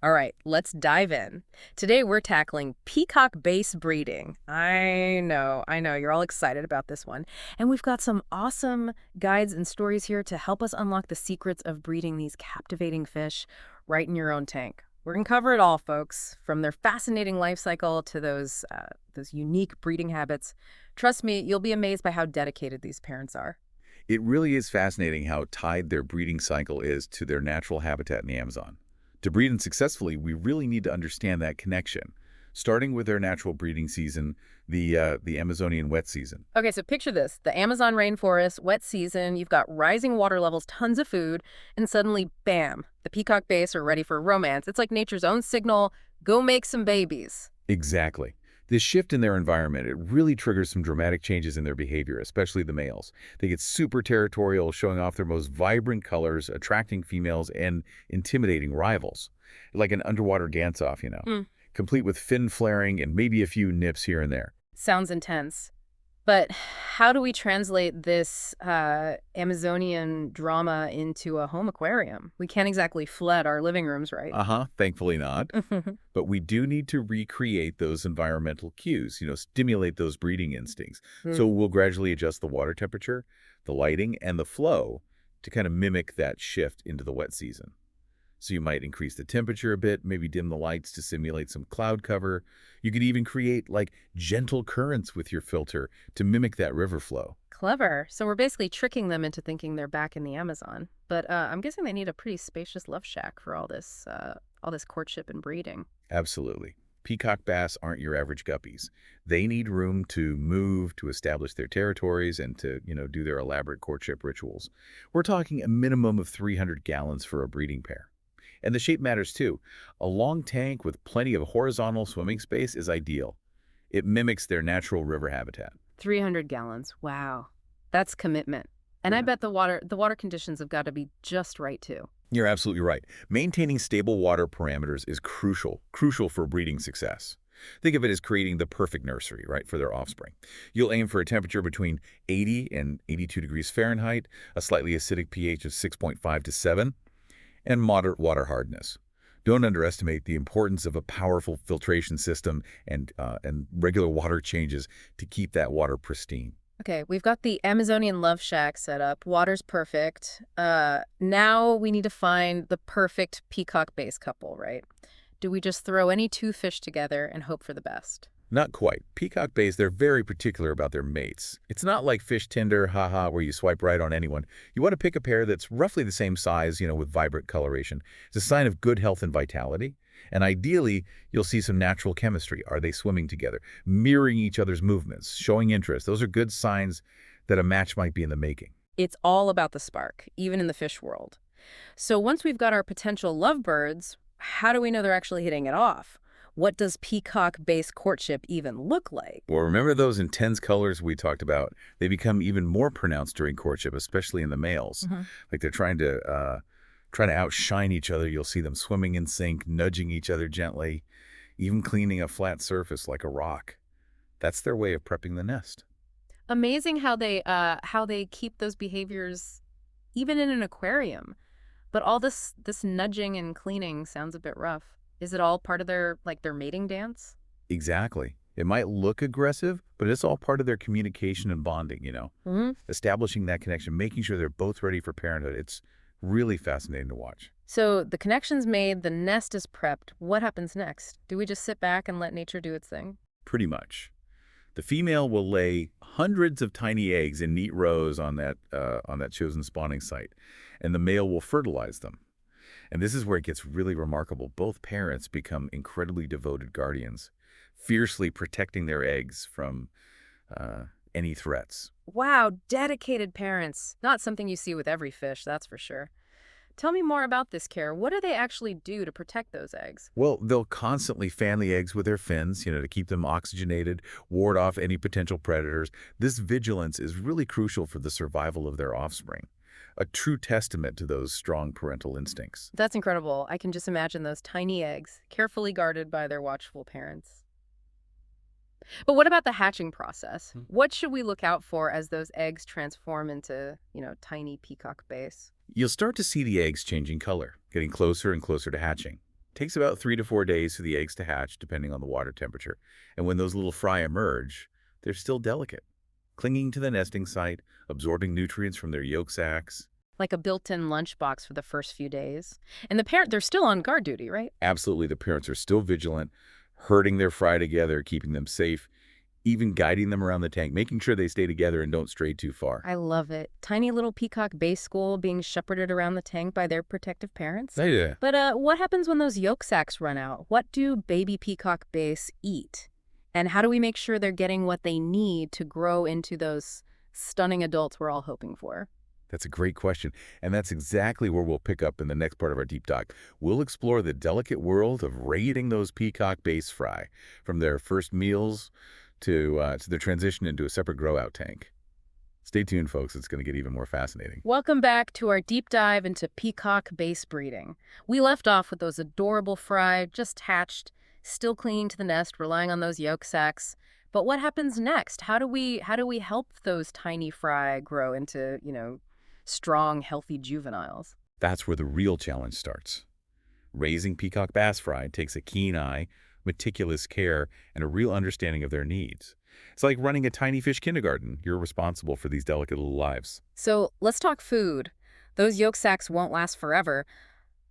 All right, let's dive in. Today we're tackling peacock base breeding. I know, you're all excited about this one. And we've got some awesome guides and stories here to help us unlock the secrets of breeding these captivating fish right in your own tank. We're gonna cover it all, folks, from their fascinating life cycle to those unique breeding habits. Trust me, you'll be amazed by how dedicated these parents are. It really is fascinating how tied their breeding cycle is to their natural habitat in the Amazon. To breed them successfully, we really need to understand that connection, starting with their natural breeding season, the Amazonian wet season. Okay, so picture this. The Amazon rainforest, wet season, you've got rising water levels, tons of food, and suddenly, bam, the peacock base are ready for romance. It's like nature's own signal, go make some babies. Exactly. This shift in their environment, it really triggers some dramatic changes in their behavior, especially the males. They get super territorial, showing off their most vibrant colors, attracting females and intimidating rivals. Like an underwater dance-off, Hmm, complete with fin flaring and maybe a few nips here and there. sounds intense. But how do we translate this Amazonian drama into a home aquarium? We can't exactly flood our living rooms, right? Thankfully not. But we do need to recreate those environmental cues, stimulate those breeding instincts. So Hmm. we'll gradually adjust the water temperature, the lighting, and the flow to kind of mimic that shift into the wet season. So you might increase the temperature a bit, maybe dim the lights to simulate some cloud cover. You could even create like gentle currents with your filter to mimic that river flow. Clever. So we're basically tricking them into thinking they're back in the Amazon. But I'm guessing they need a pretty spacious love shack for all this courtship and breeding. Absolutely. Peacock bass aren't your average guppies. They need room to move, to establish their territories, and to do their elaborate courtship rituals. We're talking a minimum of 300 gallons for a breeding pair. And the shape matters too. A long tank with plenty of horizontal swimming space is ideal. It mimics their natural river habitat. 300 gallons. Wow. That's commitment. And I Yeah. bet the water conditions have got to be just right too. You're absolutely right. Maintaining stable water parameters is crucial for breeding success. Think of it as creating the perfect nursery, right, for their offspring. You'll aim for a temperature between 80 and 82 degrees Fahrenheit, a slightly acidic pH of 6.5 to 7, and moderate water hardness. Don't underestimate the importance of a powerful filtration system and regular water changes to keep that water pristine. Okay, we've got the Amazonian love shack set up. Water's perfect. Now we need to find the perfect peacock base couple, right? Do we just throw any two fish together and hope for the best? Not quite. Peacock bays, they're very particular about their mates. It's not like Fish Tinder, haha, where you swipe right on anyone. You want to pick a pair that's roughly the same size, with vibrant coloration. It's a sign of good health and vitality. And ideally, you'll see some natural chemistry. Are they swimming together? Mirroring each other's movements, showing interest. Those are good signs that a match might be in the making. It's all about the spark, even in the fish world. So once we've got our potential lovebirds, how do we know they're actually hitting it off? What does peacock-based courtship even look like? Well, remember those intense colors we talked about? They become even more pronounced during courtship, especially in the males. Hmm. Like they're trying to outshine each other. You'll see them swimming in sync, nudging each other gently, even cleaning a flat surface like a rock. That's their way of prepping the nest. Amazing how they keep those behaviors even in an aquarium. But all this nudging and cleaning sounds a bit rough. Is it all part of their mating dance? Exactly. It might look aggressive, but it's all part of their communication and bonding. Hmm. Establishing that connection, making sure they're both ready for parenthood. It's really fascinating to watch. So the connection's made, the nest is prepped. What happens next? Do we just sit back and let nature do its thing? Pretty much. The female will lay hundreds of tiny eggs in neat rows on that chosen spawning site, and the male will fertilize them. And this is where it gets really remarkable. Both parents become incredibly devoted guardians, fiercely protecting their eggs from any threats. Wow, dedicated parents. Not something you see with every fish, that's for sure. Tell me more about this care. What do they actually do to protect those eggs? Well, they'll constantly fan the eggs with their fins, to keep them oxygenated, ward off any potential predators. This vigilance is really crucial for the survival of their offspring, a true testament to those strong parental instincts. That's incredible. I can just imagine those tiny eggs, carefully guarded by their watchful parents. But what about the hatching process? What should we look out for as those eggs transform into tiny peacock base? You'll start to see the eggs changing color, getting closer and closer to hatching. Takes about 3 to 4 days for the eggs to hatch, depending on the water temperature. And when those little fry emerge, they're still delicate, clinging to the nesting site, absorbing nutrients from their yolk sacs. Like a built-in lunchbox for the first few days. And the parent, they're still on guard duty, right? Absolutely, the parents are still vigilant, herding their fry together, keeping them safe, even guiding them around the tank, making sure they stay together and don't stray too far. I love it. Tiny little peacock base school being shepherded around the tank by their protective parents. Yeah. But what happens when those yolk sacs run out? What do baby peacock base eat? And how do we make sure they're getting what they need to grow into those stunning adults we're all hoping for? That's a great question, and that's exactly where we'll pick up in the next part of our deep dive. We'll explore the delicate world of raiding those peacock base fry, from their first meals to their transition into a separate grow-out tank. Stay tuned, folks. It's going to get even more fascinating. Welcome back to our deep dive into peacock base breeding. We left off with those adorable fry, just hatched, still clinging to the nest, relying on those yolk sacs. But what happens next? How do we help those tiny fry grow into, strong, healthy juveniles? That's where the real challenge starts. Raising peacock bass fry takes a keen eye, meticulous care, and a real understanding of their needs. It's like running a tiny fish kindergarten. You're responsible for these delicate little lives. So let's talk food. Those yolk sacs won't last forever.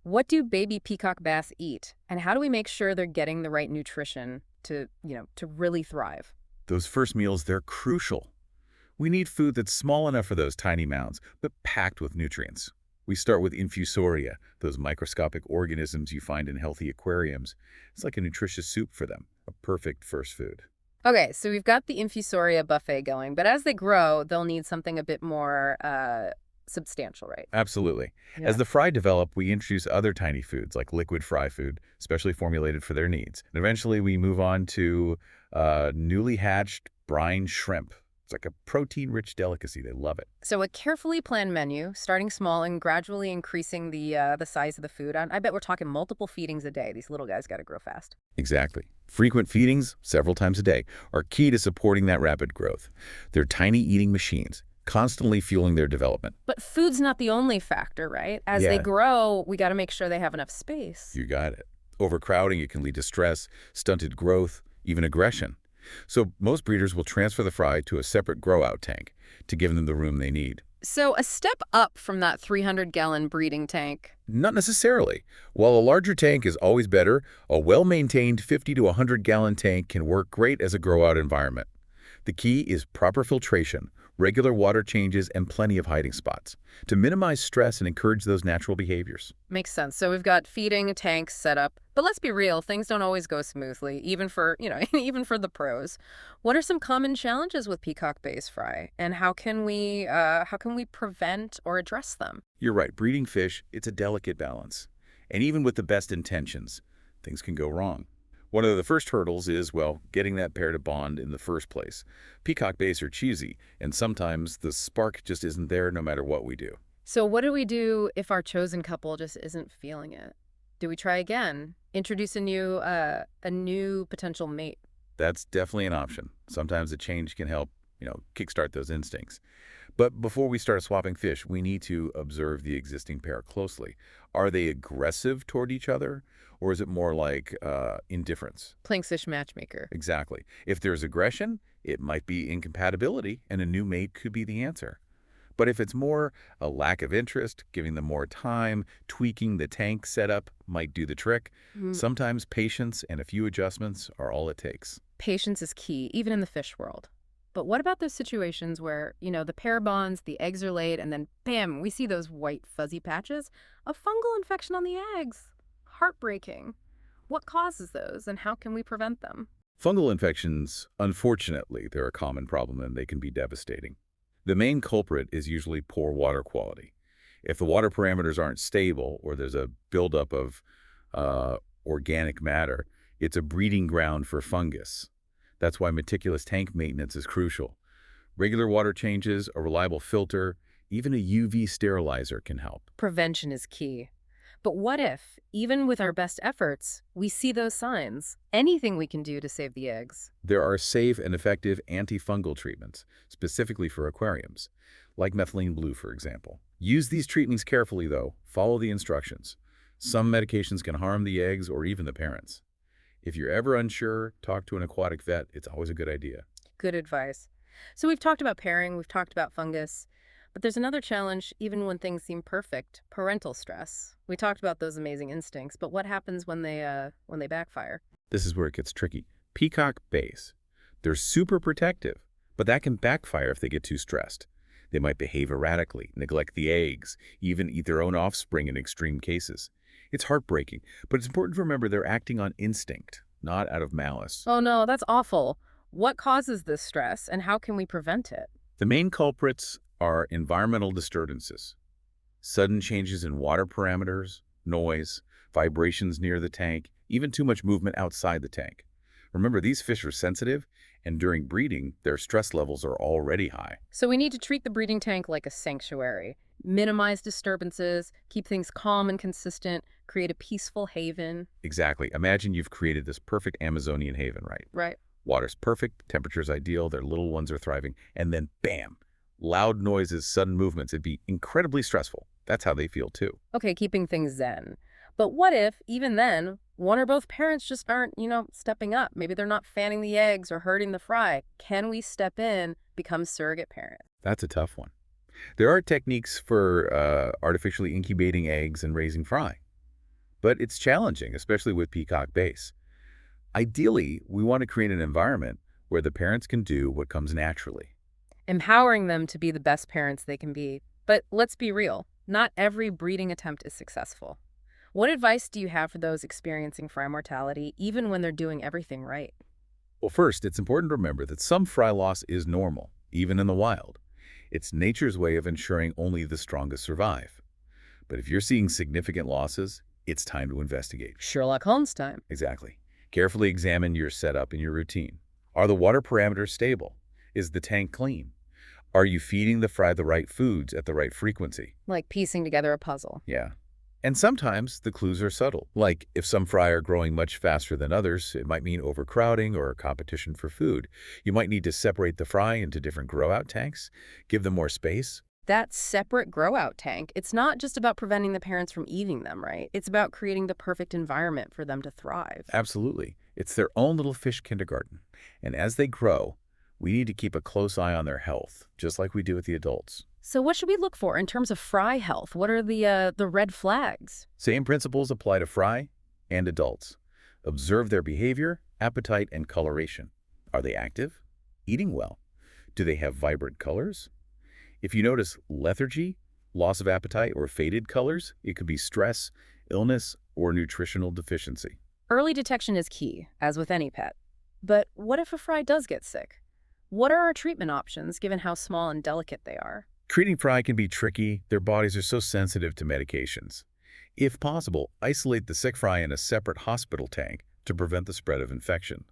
What do baby peacock bass eat? And how do we make sure they're getting the right nutrition to really thrive? Those first meals, they're crucial. We need food that's small enough for those tiny mounds, but packed with nutrients. We start with infusoria, those microscopic organisms you find in healthy aquariums. It's like a nutritious soup for them, a perfect first food. Okay, so we've got the infusoria buffet going, but as they grow, they'll need something a bit more substantial, right? Absolutely. Yeah. As the fry develop, we introduce other tiny foods like liquid fry food, specially formulated for their needs. And eventually we move on to newly hatched brine shrimp. It's like a protein-rich delicacy. They love it. So a carefully planned menu, starting small and gradually increasing the size of the food. I bet we're talking multiple feedings a day. These little guys got to grow fast. Exactly. Frequent feedings, several times a day, are key to supporting that rapid growth. They're tiny eating machines, constantly fueling their development. But food's not the only factor, right? As they Yeah. grow, we got to make sure they have enough space. You got it. Overcrowding, it can lead to stress, stunted growth, even aggression. So most breeders will transfer the fry to a separate grow-out tank to give them the room they need. So a step up from that 300-gallon breeding tank. Not necessarily. While a larger tank is always better, a well-maintained 50 to 100-gallon tank can work great as a grow-out environment. The key is proper filtration, regular water changes, and plenty of hiding spots to minimize stress and encourage those natural behaviors. Makes sense. So we've got feeding tanks set up. But let's be real, things don't always go smoothly, even for, even for the pros. What are some common challenges with peacock base fry, and how can we prevent or address them? You're right, breeding fish, it's a delicate balance. And even with the best intentions, things can go wrong. One of the first hurdles is, well, getting that pair to bond in the first place. Peacock bass are choosy, and sometimes the spark just isn't there no matter what we do. So what do we do if our chosen couple just isn't feeling it? Do we try again? Introduce a new potential mate? That's definitely an option. Sometimes a change can help, kickstart those instincts. But before we start swapping fish, we need to observe the existing pair closely. Are they aggressive toward each other, or is it more like indifference? Playing fish matchmaker. Exactly. If there's aggression, it might be incompatibility, and a new mate could be the answer. But if it's more a lack of interest, giving them more time, tweaking the tank setup might do the trick. Mm, Sometimes patience and a few adjustments are all it takes. Patience is key, even in the fish world. But what about those situations where, the pair bonds, the eggs are laid, and then bam, we see those white fuzzy patches? A fungal infection on the eggs. Heartbreaking. What causes those, and how can we prevent them? Fungal infections, unfortunately, they're a common problem and they can be devastating. The main culprit is usually poor water quality. If the water parameters aren't stable or there's a buildup of organic matter, it's a breeding ground for fungus. That's why meticulous tank maintenance is crucial. Regular water changes, a reliable filter, even a UV sterilizer can help. Prevention is key. But what if, even with our best efforts, we see those signs? Anything we can do to save the eggs? There are safe and effective antifungal treatments, specifically for aquariums, like methylene blue, for example. Use these treatments carefully, though. Follow the instructions. Some medications can harm the eggs or even the parents. If you're ever unsure, talk to an aquatic vet. It's always a good idea. Good advice. So we've talked about pairing, we've talked about fungus, but there's another challenge even when things seem perfect, parental stress. We talked about those amazing instincts, but what happens when they backfire? This is where it gets tricky. Peacock bays. They're super protective, but that can backfire if they get too stressed. They might behave erratically, neglect the eggs, even eat their own offspring in extreme cases. It's heartbreaking, but it's important to remember they're acting on instinct, not out of malice. Oh no, that's awful. What causes this stress and how can we prevent it? The main culprits are environmental disturbances, sudden changes in water parameters, noise, vibrations near the tank, even too much movement outside the tank. Remember, these fish are sensitive, and during breeding, their stress levels are already high. So we need to treat the breeding tank like a sanctuary, minimize disturbances, keep things calm and consistent, create a peaceful haven. Exactly. Imagine you've created this perfect Amazonian haven, right? Right. Water's perfect, temperature's ideal, their little ones are thriving, and then bam! Loud noises, sudden movements. It'd be incredibly stressful. That's how they feel too. Okay, keeping things zen. But what if, even then, one or both parents just aren't stepping up? Maybe they're not fanning the eggs or herding the fry. Can we step in, become surrogate parent? That's a tough one. There are techniques for artificially incubating eggs and raising fry, but it's challenging, especially with peacock base. Ideally, we want to create an environment where the parents can do what comes naturally. Empowering them to be the best parents they can be. But let's be real, not every breeding attempt is successful. What advice do you have for those experiencing fry mortality, even when they're doing everything right? Well, first, it's important to remember that some fry loss is normal, even in the wild. It's nature's way of ensuring only the strongest survive. But if you're seeing significant losses, it's time to investigate. Sherlock Holmes time. Exactly. Carefully examine your setup and your routine. Are the water parameters stable? Is the tank clean? Are you feeding the fry the right foods at the right frequency? Like piecing together a puzzle. Yeah. And sometimes the clues are subtle. Like if some fry are growing much faster than others, it might mean overcrowding or competition for food. You might need to separate the fry into different grow-out tanks, give them more space. That separate grow-out tank, it's not just about preventing the parents from eating them, right? It's about creating the perfect environment for them to thrive. Absolutely. It's their own little fish kindergarten. And as they grow, we need to keep a close eye on their health, just like we do with the adults. So what should we look for in terms of fry health? What are the red flags? Same principles apply to fry and adults. Observe their behavior, appetite, and coloration. Are they active? Eating well? Do they have vibrant colors? If you notice lethargy, loss of appetite, or faded colors, it could be stress, illness, or nutritional deficiency. Early detection is key, as with any pet. But what if a fry does get sick? What are our treatment options, given how small and delicate they are? Treating fry can be tricky. Their bodies are so sensitive to medications. If possible, isolate the sick fry in a separate hospital tank to prevent the spread of infection.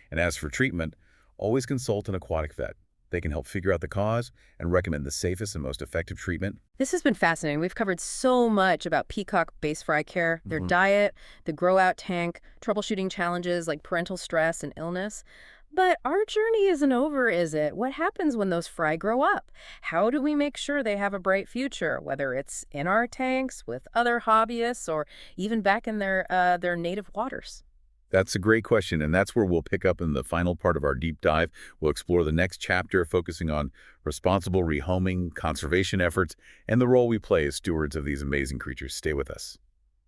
And as for treatment, always consult an aquatic vet. They can help figure out the cause and recommend the safest and most effective treatment. This has been fascinating. We've covered so much about peacock base fry care, their diet, the grow-out tank, troubleshooting challenges like parental stress and illness. But our journey isn't over, is it? What happens when those fry grow up? How do we make sure they have a bright future, whether it's in our tanks, with other hobbyists, or even back in their native waters? That's a great question, and that's where we'll pick up in the final part of our deep dive. We'll explore the next chapter, focusing on responsible rehoming, conservation efforts, and the role we play as stewards of these amazing creatures. Stay with us.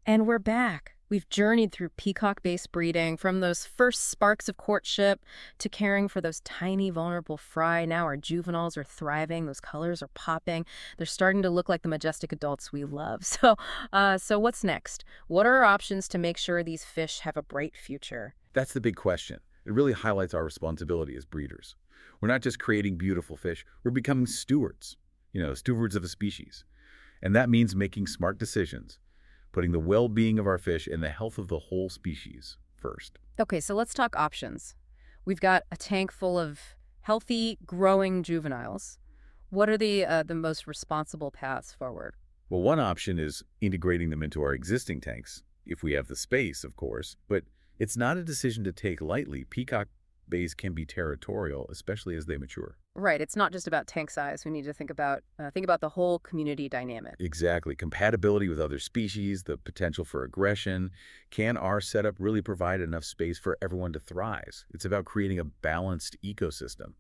And we're back. We've journeyed through peacock-based breeding, from those first sparks of courtship to caring for those tiny, vulnerable fry. Now our juveniles are thriving. Those colors are popping. They're starting to look like the majestic adults we love. So what's next? What are our options to make sure these fish have a bright future? That's the big question. It really highlights our responsibility as breeders. We're not just creating beautiful fish, we're becoming stewards, stewards of a species. And that means making smart decisions, putting the well-being of our fish and the health of the whole species first. Okay, so let's talk options. We've got a tank full of healthy, growing juveniles. What are the most responsible paths forward? Well, one option is integrating them into our existing tanks, if we have the space, of course. But it's not a decision to take lightly. Peacock bays can be territorial, especially as they mature. Right. It's not just about tank size. We need to think about the whole community dynamic. Exactly. Compatibility with other species, the potential for aggression. Can our setup really provide enough space for everyone to thrive? It's about creating a balanced ecosystem,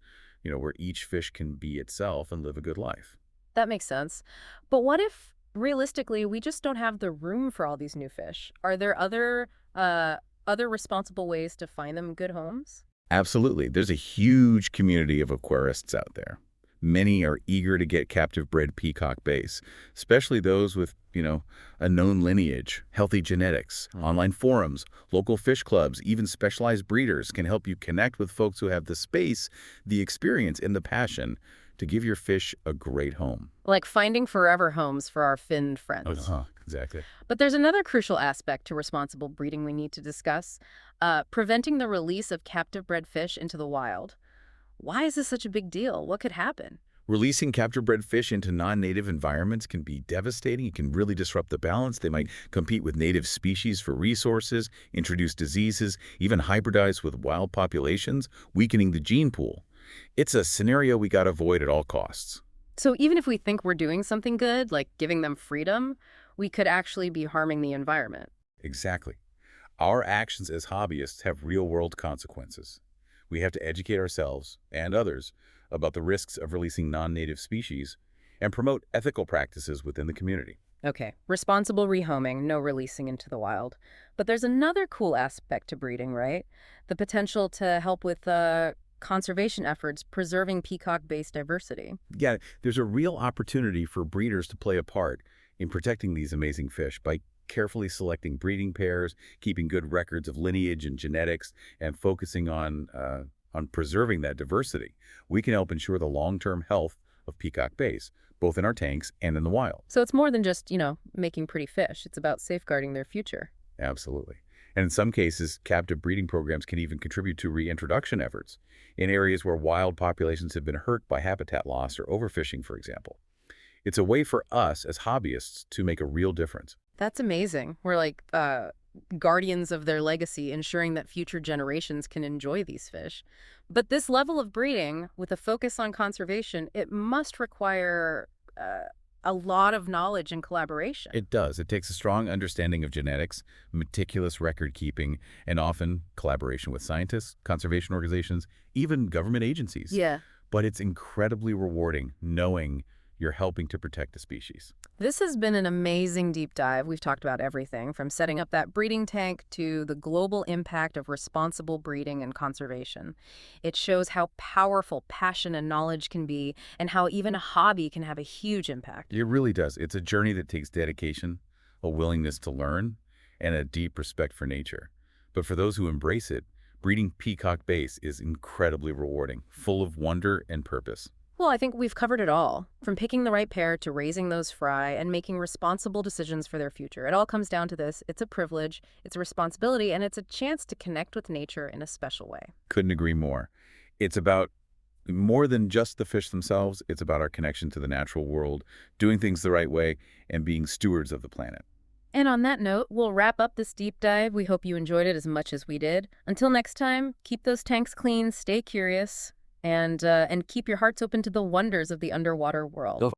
where each fish can be itself and live a good life. That makes sense. But what if realistically we just don't have the room for all these new fish? Are there other responsible ways to find them good homes? Absolutely. There's a huge community of aquarists out there. Many are eager to get captive bred peacock base, especially those with, a known lineage, healthy genetics, online forums, local fish clubs, even specialized breeders can help you connect with folks who have the space, the experience, and the passion to give your fish a great home. Like finding forever homes for our fin friends. Exactly. But there's another crucial aspect to responsible breeding we need to discuss, preventing the release of captive bred fish into the wild. Why is this such a big deal? What could happen? Releasing capture-bred fish into non-native environments can be devastating. It can really disrupt the balance. They might compete with native species for resources, introduce diseases, even hybridize with wild populations, weakening the gene pool. It's a scenario we got to avoid at all costs. So even if we think we're doing something good, like giving them freedom, we could actually be harming the environment. Exactly. Our actions as hobbyists have real-world consequences. We have to educate ourselves and others about the risks of releasing non-native species and promote ethical practices within the community. Okay, responsible rehoming, no releasing into the wild. But there's another cool aspect to breeding, right? The potential to help with conservation efforts, preserving peacock-based diversity. Yeah, there's a real opportunity for breeders to play a part in protecting these amazing fish by carefully selecting breeding pairs, keeping good records of lineage and genetics, and focusing on preserving that diversity. We can help ensure the long-term health of peacock bays, both in our tanks and in the wild. So it's more than just, making pretty fish. It's about safeguarding their future. Absolutely. And in some cases, captive breeding programs can even contribute to reintroduction efforts in areas where wild populations have been hurt by habitat loss or overfishing, for example. It's a way for us as hobbyists to make a real difference. That's amazing. We're like guardians of their legacy, ensuring that future generations can enjoy these fish. But this level of breeding, with a focus on conservation, it must require a lot of knowledge and collaboration. It does. It takes a strong understanding of genetics, meticulous record keeping, and often collaboration with scientists, conservation organizations, even government agencies. Yeah. But it's incredibly rewarding knowing you're helping to protect the species. This has been an amazing deep dive. We've talked about everything from setting up that breeding tank to the global impact of responsible breeding and conservation. It shows how powerful passion and knowledge can be and how even a hobby can have a huge impact. It really does. It's a journey that takes dedication, a willingness to learn, and a deep respect for nature. But for those who embrace it, breeding peacock bass is incredibly rewarding, full of wonder and purpose. Well, I think we've covered it all, from picking the right pair to raising those fry and making responsible decisions for their future. It all comes down to this. It's a privilege, it's a responsibility, and it's a chance to connect with nature in a special way. Couldn't agree more. It's about more than just the fish themselves. It's about our connection to the natural world, doing things the right way, and being stewards of the planet. And on that note, we'll wrap up this deep dive. We hope you enjoyed it as much as we did. Until next time, keep those tanks clean, stay curious, and keep your hearts open to the wonders of the underwater world.